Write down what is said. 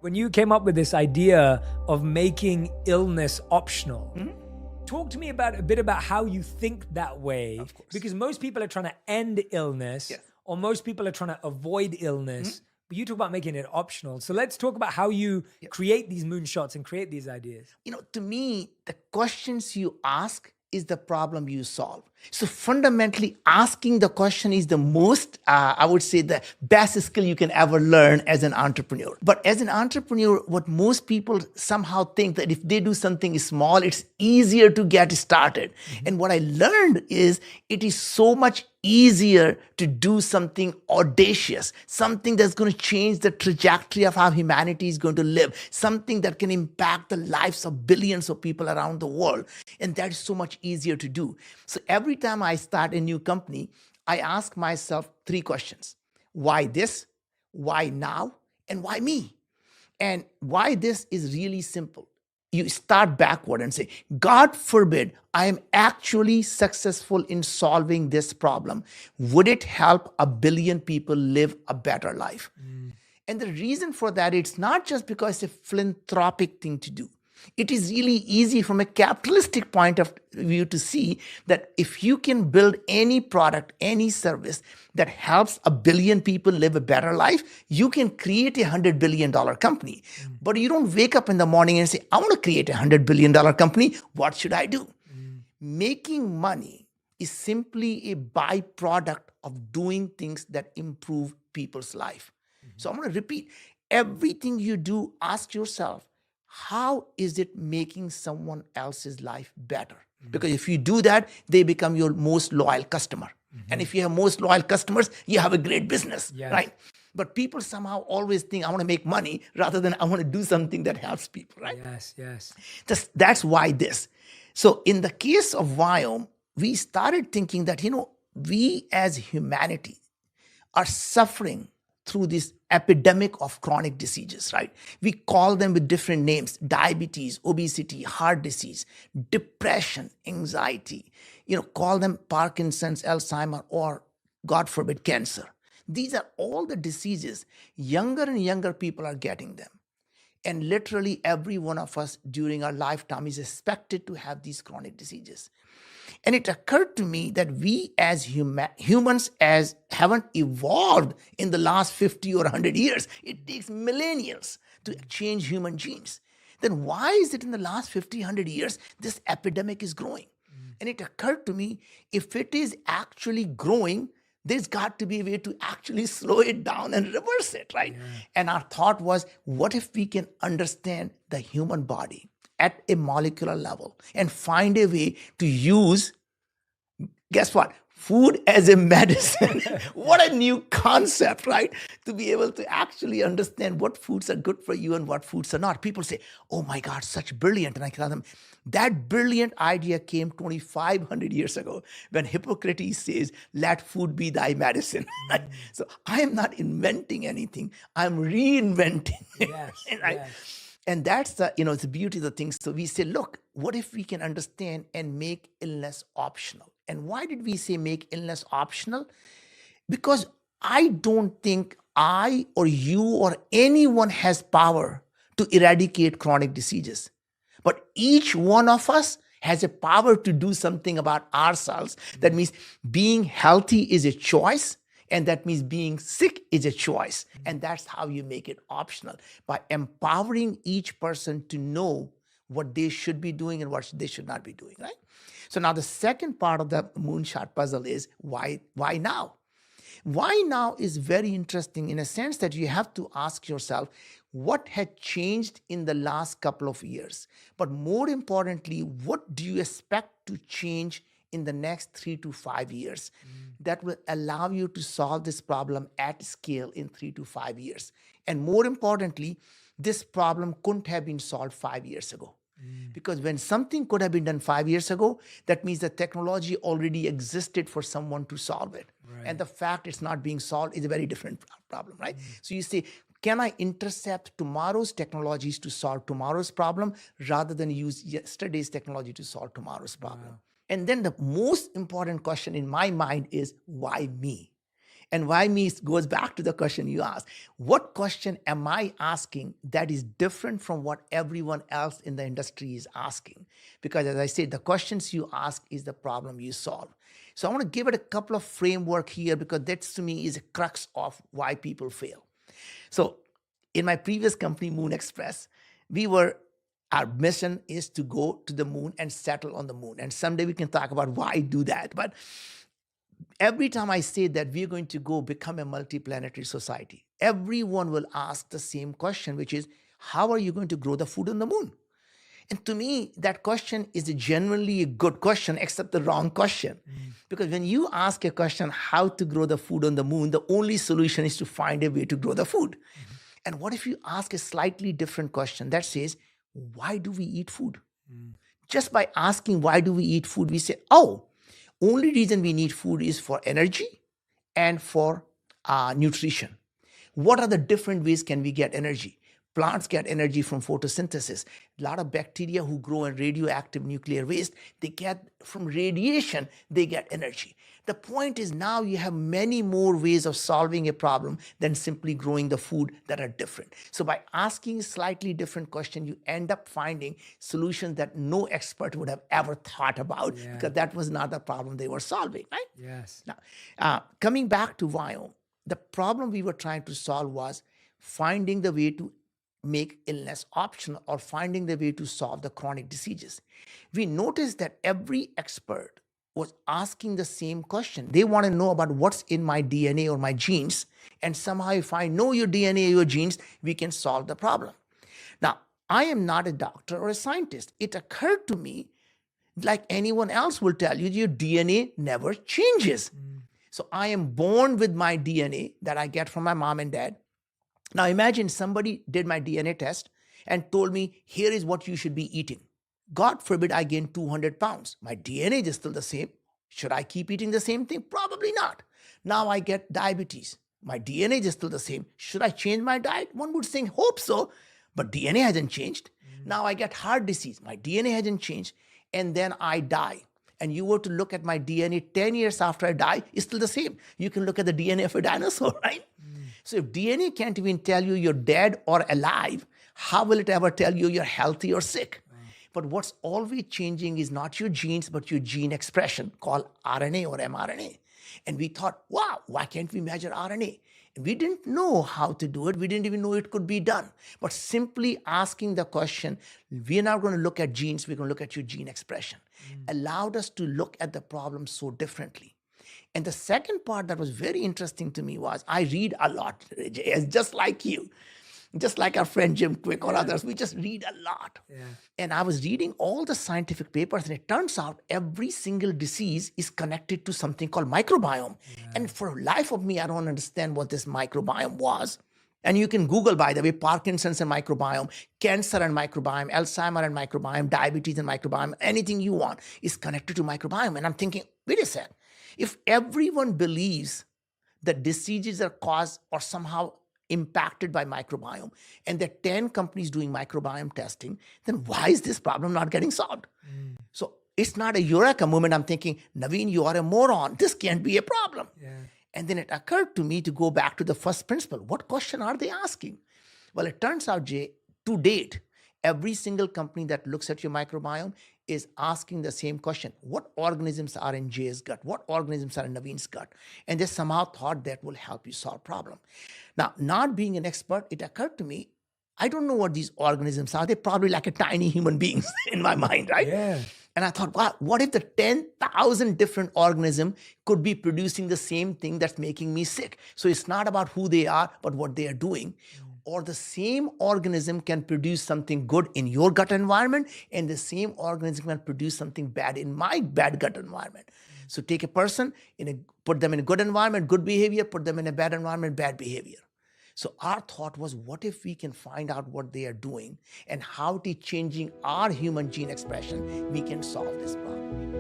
When you came up with this idea of making illness optional, talk to me about a bit about how you think that way. Of course. Because most people are trying to end illness, Yes. or most people are trying to avoid illness. But you talk about making it optional. So let's talk about how you create these moonshots and create these ideas. To me, the questions you ask is the problem you solve. So fundamentally, asking the question is the most, I would say, the best skill you can ever learn as an entrepreneur. But as an entrepreneur, what most people somehow think that if they do something small, it's easier to get started. And what I learned is it is so much easier to do something audacious, something that's going to change the trajectory of how humanity is going to live, something that can impact the lives of billions of people around the world. And that is so much easier to do. So every time I start a new company, I ask myself 3 questions. Why this? Why now? And why me? And why this is really simple. You start backward and say, God forbid I am actually successful in solving this problem. Would it help a billion people live a better life? And the reason for that, it's not just because it's a philanthropic thing to do. It is really easy from a capitalistic point of view to see that if you can build any product, any service that helps a billion people live a better life, you can create $100 billion company. But you don't wake up in the morning and say, I want to create $100 billion company. What should I do? Making money is simply a byproduct of doing things that improve people's life. So I'm going to repeat, everything you do, ask yourself, how is it making someone else's life better? Because if you do that, they become your most loyal customer. And if you have most loyal customers, you have a great business, right? But people somehow always think, I want to make money rather than I want to do something that helps people, right? Yes. That's why this. So in the case of Viome, we started thinking that, we as humanity are suffering through this epidemic of chronic diseases, right? We call them with different names: diabetes, obesity, heart disease, depression, anxiety, call them Parkinson's, Alzheimer, or God forbid, cancer. These are all the diseases. Younger and younger people are getting them. And literally every one of us during our lifetime is expected to have these chronic diseases. And it occurred to me that we as humans haven't evolved in the last 50 or 100 years. It takes millennia to change human genes. Then why is it in the last 50, 100 years, this epidemic is growing? And it occurred to me, if it is actually growing, there's got to be a way to actually slow it down and reverse it, right? And our thought was, what if we can understand the human body at a molecular level and find a way to use, guess what? Food as a medicine. What a new concept, right? To be able to actually understand what foods are good for you and what foods are not. People say, oh my God, such brilliant. And I tell them, that brilliant idea came 2,500 years ago when Hippocrates says, let food be thy medicine. So I am not inventing anything. I'm reinventing. Yes. Right? And that's the beauty of the thing. So we say, look, what if we can understand and make illness optional? And why did we say make illness optional? Because I don't think I or you or anyone has power to eradicate chronic diseases. But each one of us has a power to do something about ourselves. That means being healthy is a choice. And that means being sick is a choice. And that's how you make it optional, by empowering each person to know what they should be doing and what they should not be doing, right? So now the second part of the moonshot puzzle is why now? Why now is very interesting in a sense that you have to ask yourself, what had changed in the last couple of years? But more importantly, what do you expect to change in the next 3 to 5 years that will allow you to solve this problem at scale in 3 to 5 years? And more importantly, this problem couldn't have been solved 5 years ago. Because when something could have been done 5 years ago, that means the technology already existed for someone to solve it. Right. And the fact it's not being solved is a very different problem, right? So you say, can I intercept tomorrow's technologies to solve tomorrow's problem rather than use yesterday's technology to solve tomorrow's problem? Wow. And then the most important question in my mind is, why me? And why me goes back to the question you asked. What question am I asking that is different from what everyone else in the industry is asking? Because as I said, the questions you ask is the problem you solve. So I want to give it a couple of framework here because that's to me is a crux of why people fail. So in my previous company, Moon Express, our mission is to go to the moon and settle on the moon. And someday we can talk about why I do that. But every time I say that we're going to go become a multiplanetary society, everyone will ask the same question, which is, how are you going to grow the food on the moon? And to me, that question is genuinely a good question, except the wrong question. Because when you ask a question, how to grow the food on the moon, the only solution is to find a way to grow the food. And what if you ask a slightly different question that says, why do we eat food? Just by asking, why do we eat food, we say, oh, only reason we need food is for energy and for nutrition. What are the different ways can we get energy? Plants get energy from photosynthesis. A lot of bacteria who grow in radioactive nuclear waste, they get from radiation, they get energy. The point is now you have many more ways of solving a problem than simply growing the food that are different. So by asking a slightly different question, you end up finding solutions that no expert would have ever thought about because that was not the problem they were solving, right? Yes. Now, coming back to Viome, the problem we were trying to solve was finding the way to make illness optional or finding the way to solve the chronic diseases. We noticed that every expert was asking the same question. They want to know about what's in my DNA or my genes. And somehow if I know your DNA or your genes, we can solve the problem. Now, I am not a doctor or a scientist. It occurred to me, like anyone else will tell you, your DNA never changes. So I am born with my DNA that I get from my mom and dad. Now imagine somebody did my DNA test and told me, here is what you should be eating. God forbid I gain 200 pounds. My DNA is still the same. Should I keep eating the same thing? Probably not. Now I get diabetes. My DNA is still the same. Should I change my diet? One would think, hope so, but DNA hasn't changed. Now I get heart disease. My DNA hasn't changed. And then I die. And you were to look at my DNA 10 years after I die, it's still the same. You can look at the DNA of a dinosaur, right? So if DNA can't even tell you you're dead or alive, how will it ever tell you you're healthy or sick? But what's always changing is not your genes, but your gene expression called RNA or mRNA. And we thought, wow, why can't we measure RNA? And we didn't know how to do it. We didn't even know it could be done. But simply asking the question, we're not going to look at genes, we're going to look at your gene expression, allowed us to look at the problem so differently. And the second part that was very interesting to me was I read a lot, just like you, just like our friend Jim Quick or others. We just read a lot. And I was reading all the scientific papers, and it turns out every single disease is connected to something called microbiome. And for life of me, I don't understand what this microbiome was. And you can Google, by the way, Parkinson's and microbiome, cancer and microbiome, Alzheimer and microbiome, diabetes and microbiome, anything you want is connected to microbiome. And I'm thinking, wait a sec. If everyone believes that diseases are caused or somehow impacted by microbiome, and there are 10 companies doing microbiome testing, then why is this problem not getting solved? So it's not a eureka moment. I'm thinking, Naveen, you are a moron. This can't be a problem. And then it occurred to me to go back to the first principle. What question are they asking? Well, it turns out, Jay, to date, every single company that looks at your microbiome is asking the same question. What organisms are in Jay's gut? What organisms are in Naveen's gut? And they somehow thought that will help you solve problem. Now, not being an expert, it occurred to me, I don't know what these organisms are. They're probably like a tiny human beings in my mind, right? And I thought, wow, what if the 10,000 different organisms could be producing the same thing that's making me sick? So it's not about who they are, but what they are doing. Or the same organism can produce something good in your gut environment, and the same organism can produce something bad in my bad gut environment. So take a person, put them in a good environment, good behavior, put them in a bad environment, bad behavior. So our thought was, what if we can find out what they are doing and how it is changing our human gene expression, we can solve this problem.